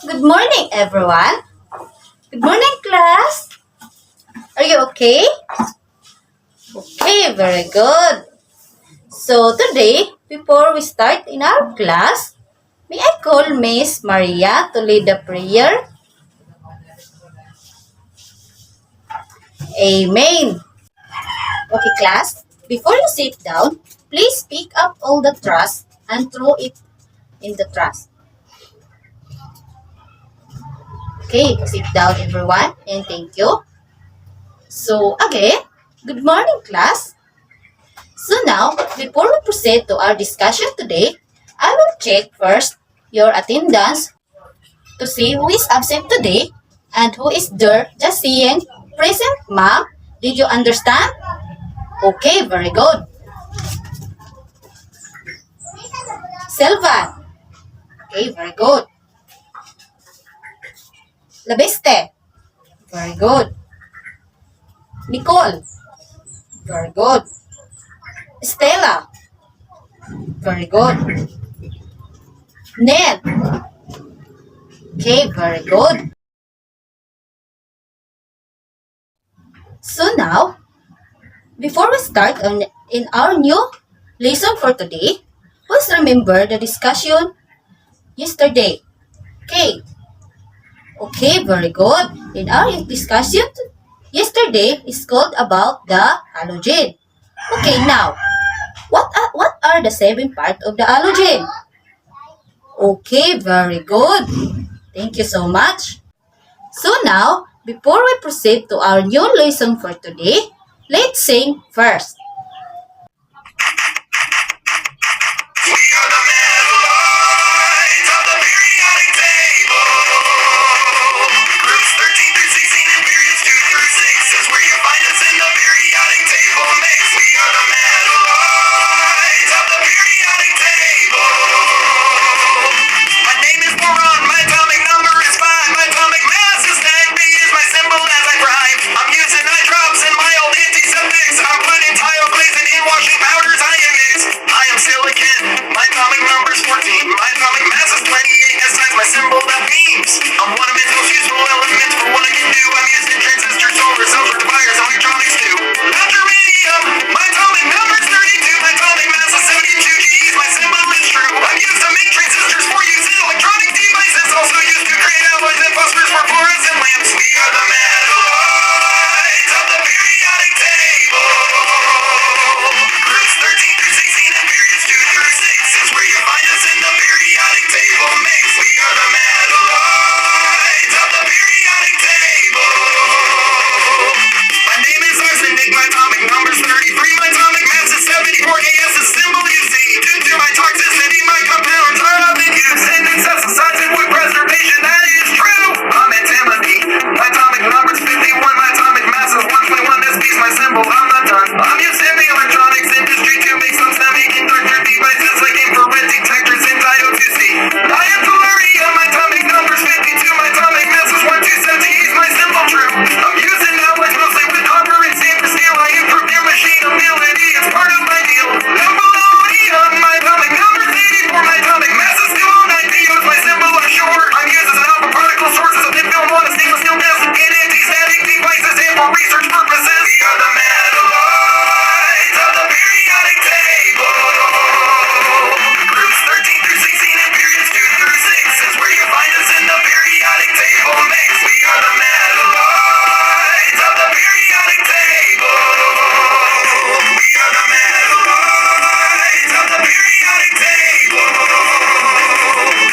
Good morning, everyone. Good morning, class. Are you okay? Okay, very good. So today, before we start in our class, may I call Miss Maria to lead the prayer? Amen. Okay, class. Before you sit down, please pick up all the trash and throw it in the trash. Okay, sit down, everyone, and thank you. So again, good morning, class. So now, before we proceed to our discussion today, I will check first your attendance to see who is absent today and who is there. Just seeing present, ma'am. Did you understand? Okay, very good. Silvan. Okay, very good. Labeste. Very good. Nicole. Very good. Stella. Very good. Ned. Okay, very good. So now, before we start in our new lesson for today, let's remember the discussion yesterday. Okay, okay, very good. In our discussion yesterday is called about the halogen. Okay, now, what are the seven parts of the halogen? Okay, very good. Thank you so much. So now, before we proceed to our new lesson for today, let's sing first. We are the metalloids of the periodic table. Groups 13 through 16 and periods 2 through 6 is where you find us in the periodic table mix. We are the metalloids of the periodic table. My name is Boron, my atomic number is 5, my atomic mass is 10, B is my symbol as I thrive. I'm using nitropes and mild antiseptics. I'm putting tile glazing in washing powders I am mixed. I am silicon, my atomic number is 14, my atomic mass is 28, S times my symbol that beams. I'm one of its most useful elements for what I can do. I'm using transistors, solar cells, rectifiers, and electronics too. Deuterium, my atomic number is 32, my atomic mass is 72 Gs, my symbol is true. I'm used to make transistors for use in electronic devices, also used to create alloys and phosphors for fluorescent lamps. We are the metalloids of the periodic table. Groups 13 through 16 and periods 2 through 6 is where you find us in the periodic table mix. We are the metalloids of the periodic table. My name is arsenic, my atomic number is 33, my atomic mass is 74, Ks is symbol you see. Due to my toxicity, my compounds are often used in insecticides and wood preservation, that is true. I'm antimony, my atomic number is 51, my atomic mass is 121, this piece my symbol, I'm not done. I'm using the electronics industry to make some semiconductor devices like infrared detectors and diodes you see. I am tellurium, my atomic number is 52, my atomic mass is 127, he's my symbol true. I'm using alloys mostly with copper and stainless steel, I improve their machinability, it's part of my deal. Aluminum, my atomic number is 84, my atomic mass is 209, PO is my symbol ashore. I'm used as an alpha particle sources of thin film on a stainless steel disc in anti-static devices and for research purposes. We are the metalloids of the periodic table. Groups 13 through 16 and periods 2 through 6 is where you find us in the periodic table mix. We are the metalloids of the periodic table. We are the metalloids of the periodic table.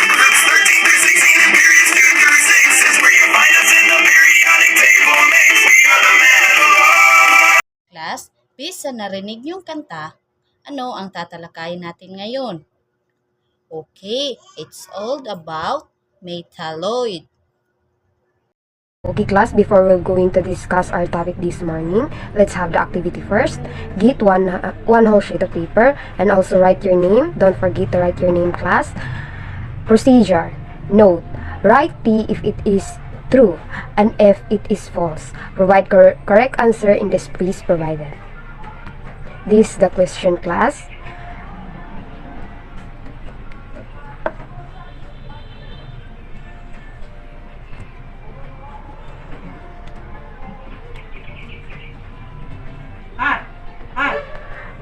Groups 13 through 16 and periods 2 through 6 is where you find us in the periodic table mix. We are the metalloids. Class, bis sa narinig yung kanta, ano ang tatalakayin natin ngayon? Okay, it's all about metalloid. Okay, class, before we're going to discuss our topic this morning, let's have the activity first. Get one whole sheet of paper and also write your name. Don't forget to write your name, class. Procedure. Note, write P if it is true and F it is false. Provide correct answer in the space provided. This is the question, class.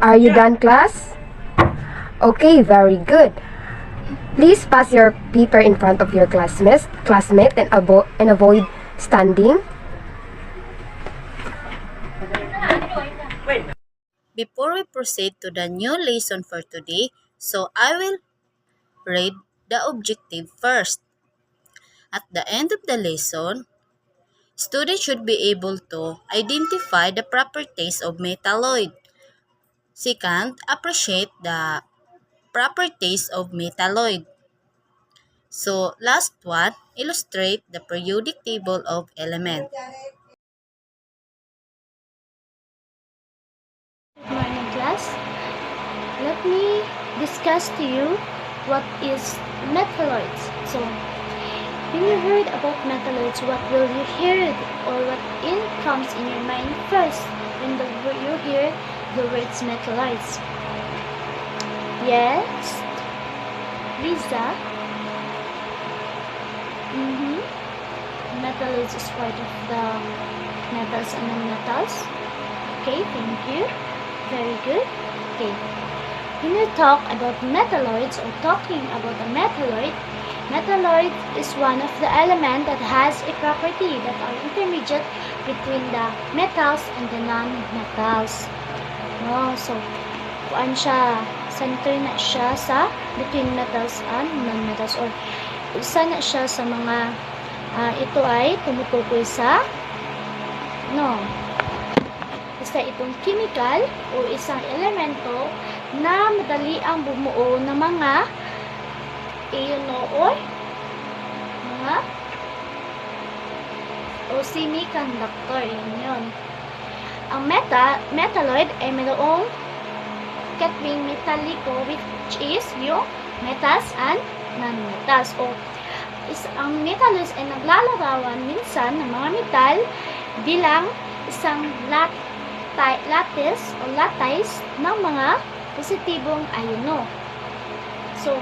Are you done, class? Okay, very good. Please pass your paper in front of your classmate and avoid standing. Before we proceed to the new lesson for today, so I will read the objective first. At the end of the lesson, students should be able to identify the properties of metalloid. Second, appreciate the properties of metalloid. So, last one, illustrate the periodic table of elements. Good morning, class. Let me discuss to you what is metalloids. So, when you heard about metalloids, what will you hear or what comes in your mind first when you hear the words metalloids? Yes, Lisa. Metalloids is part of the metals and non-metals. Okay, thank you. Very good. Okay. When you talk about metalloids or talking about a metalloid is one of the elements that has a property that are intermediate between the metals and the non-metals. No, so kuan siya, center na siya sa between metals and non-metals or isa na siya sa mga ito ay tumutukoy sa isa itong chemical o isang elemento na madali ang bumuo ng mga semiconductor. Yun. Ang metalloid ay mayroong katwing metaliko which is yung metals and non-metals. Ang metalloids ay naglalarawan minsan ng mga metal bilang isang lattice ng mga positibong ayono. So,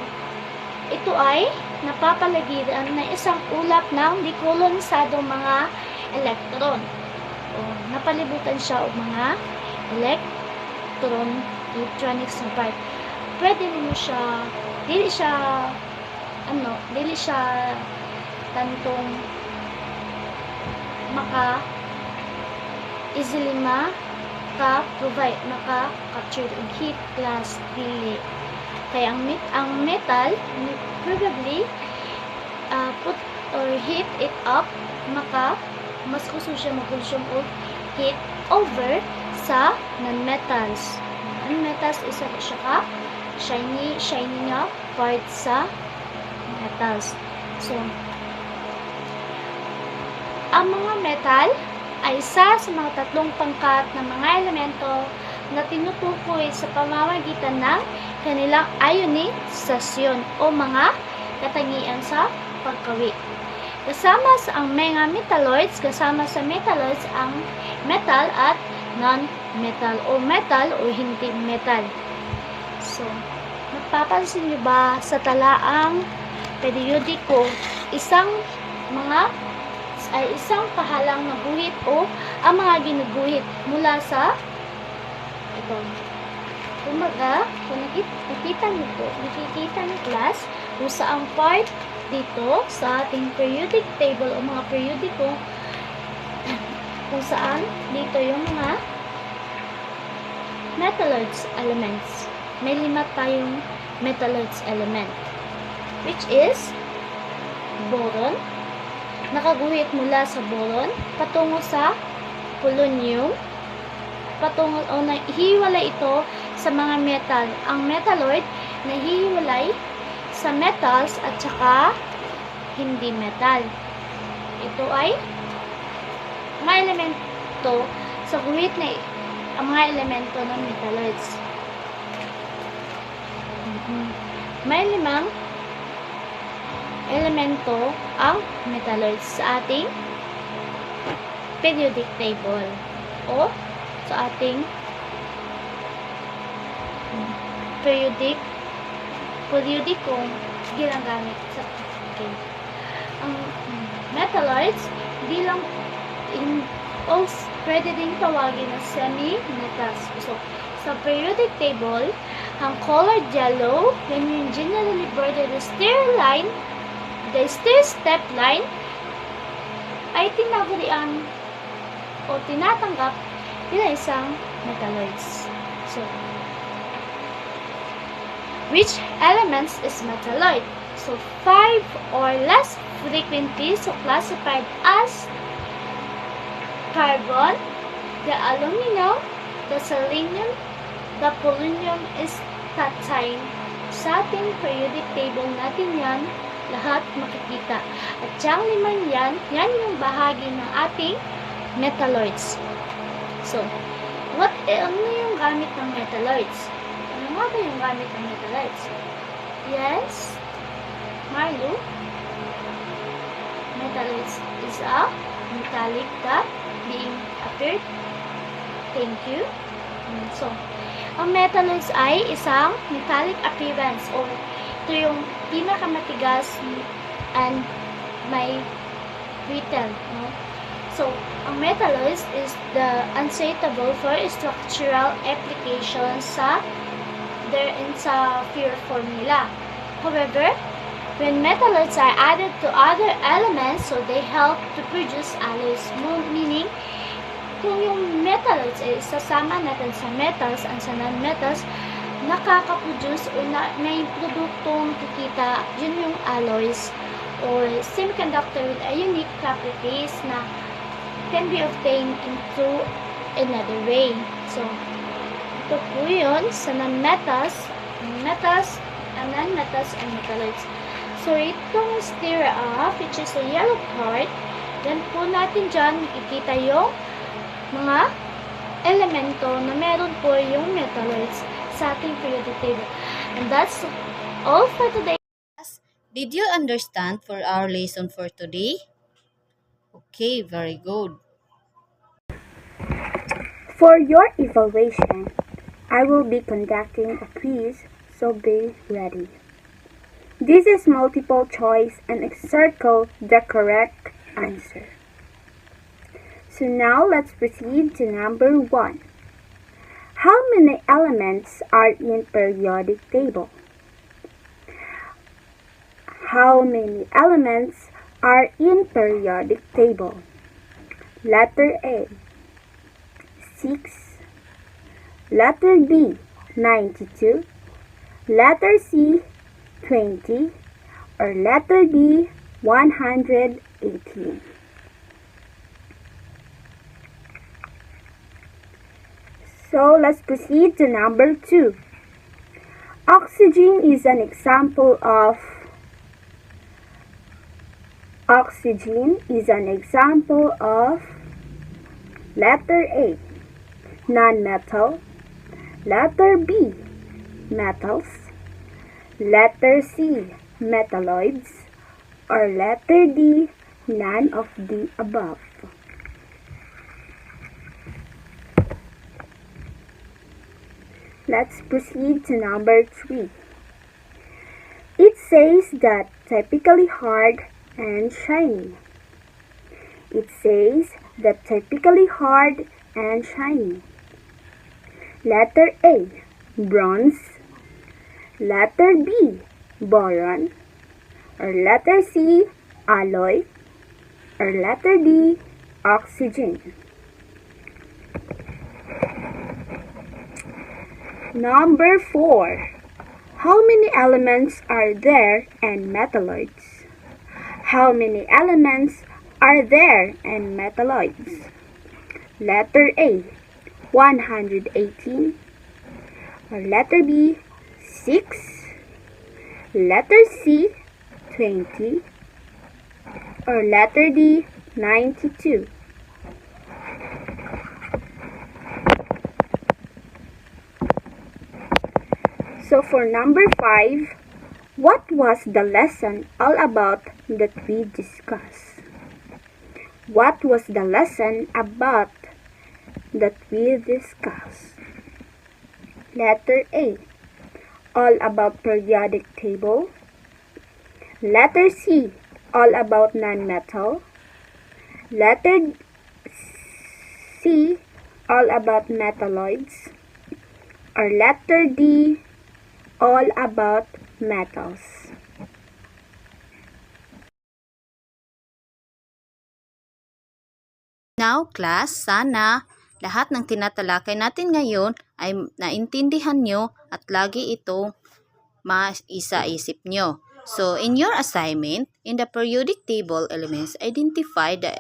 ito ay napapalagiran ng isang ulap ng dekolonisadong mga elektron. Napalibutan siya o mga electronics na part. Pwede mo siya, dili siya tantong easily maka-capture og heat plus dili. Kaya ang metal probably put or heat it up mas gusto siya mag-consume og heat over sa non-metals. Non-metals isa siya ka shiny nga part sa metals. So, ang mga metal ay isa sa mga tatlong pangkat ng mga elemento na tinutukoy sa pamamagitan ng kanilang ionisasyon o mga katangian sa pagkawi. Kasama sa metalloids ang metal at non-metal o metal o hindi metal. So, napapansin niyo ba sa talaang periodiko isang pahalang na guhit o ang mga ginuguhit mula sa ito. Kung nakikita niyo class kung saang part dito sa ating periodic table o mga periodiko kung saan dito yung mga metalloids elements. May 5 tayong metalloids element which is boron, nakaguhit mula sa boron patungo sa polonium, nahihiwalay ito sa mga metal. Ang metalloid nahihiwalay sa metals at saka hindi metal. Ito ay mga elemento sa guhit na ang mga elemento ng metalloids. May 5 elemento ang metalloids sa ating periodic table o sa ating periodikong ginagamit sa ang metalloids di lang pwede ding tawagin na semi-metals. So, sa periodic table, ang colored yellow, yan yung generally bordered the stair-step line, ay tinagurian o tinatanggap bilang isang metalloids. So, which elements is metalloid? So, 5 or less frequently, so classified as carbon, the aluminum, the selenium, the polonium is cation. Sa ating periodic table natin yan, lahat makikita. At yung limang yan yung bahagi ng ating metalloids. So, ano yung gamit ng metalloids? Ano nga ba yung gamit ng metalloids? Yes, Marlo? Metalloids is a metallic that being appeared. Thank you. So, ang metalloids ay isang metallic appearance or ito yung pinakamatigas and may brittle. No? So, ang metalloids is the unsuitable for structural application sa pure formula. However, when metalloids are added to other elements, so they help to produce alloys, meaning kung yung metalloids ay sasama natin sa metals and sa non-metals, nakaka-produce o may produktong kikita, yun yung alloys or semiconductor with a unique properties na can be obtained through another way. So, ito po yun sa non-metals, metals, and non-metals and metalloids. So, itong stir up, which is a yellow part, then po natin dyan makikita yung mga elemento na meron po yung metalloids sa ating periodic table. And that's all for today. Did you understand for our lesson for today? Okay, very good. For your evaluation, I will be conducting a quiz, so be ready. This is multiple choice and circle the correct answer. So now let's proceed to number 1. How many elements are in periodic table? How many elements are in periodic table? Letter A, 6. Letter B, 92. Letter C, 20. Or letter D, 118. So let's proceed to number 2. Oxygen is an example of letter A, non-metal, letter B, metals, letter C, metalloids, or letter D, none of the above. Let's proceed to number 3. It says that typically hard and shiny. It says that typically hard and shiny. Letter A, bronze. Letter B, boron. Or letter C, alloy. Or letter D, oxygen. Number 4. How many elements are there in metalloids? How many elements are there in metalloids? Letter A, 118. Or letter B, 6. Letter C, 20. Or letter D, 92. So for number 5, what was the lesson all about that we discussed? What was the lesson about that we discussed? Letter A, all about periodic table. Letter C, all about non-metal. Letter C, all about metalloids. Or letter D, all about metals. Now, class, sana lahat ng tinatalakay natin ngayon ay naintindihan nyo at lagi itong maisa-isip nyo. So, in your assignment, in the periodic table elements, identify the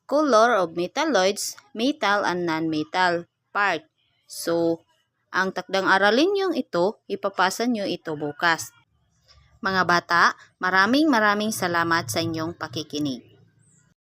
color of metalloids, metal and non-metal part. So, ang takdang aralin nyo ito, ipapasa nyo ito bukas. Mga bata, maraming salamat sa inyong pakikinig.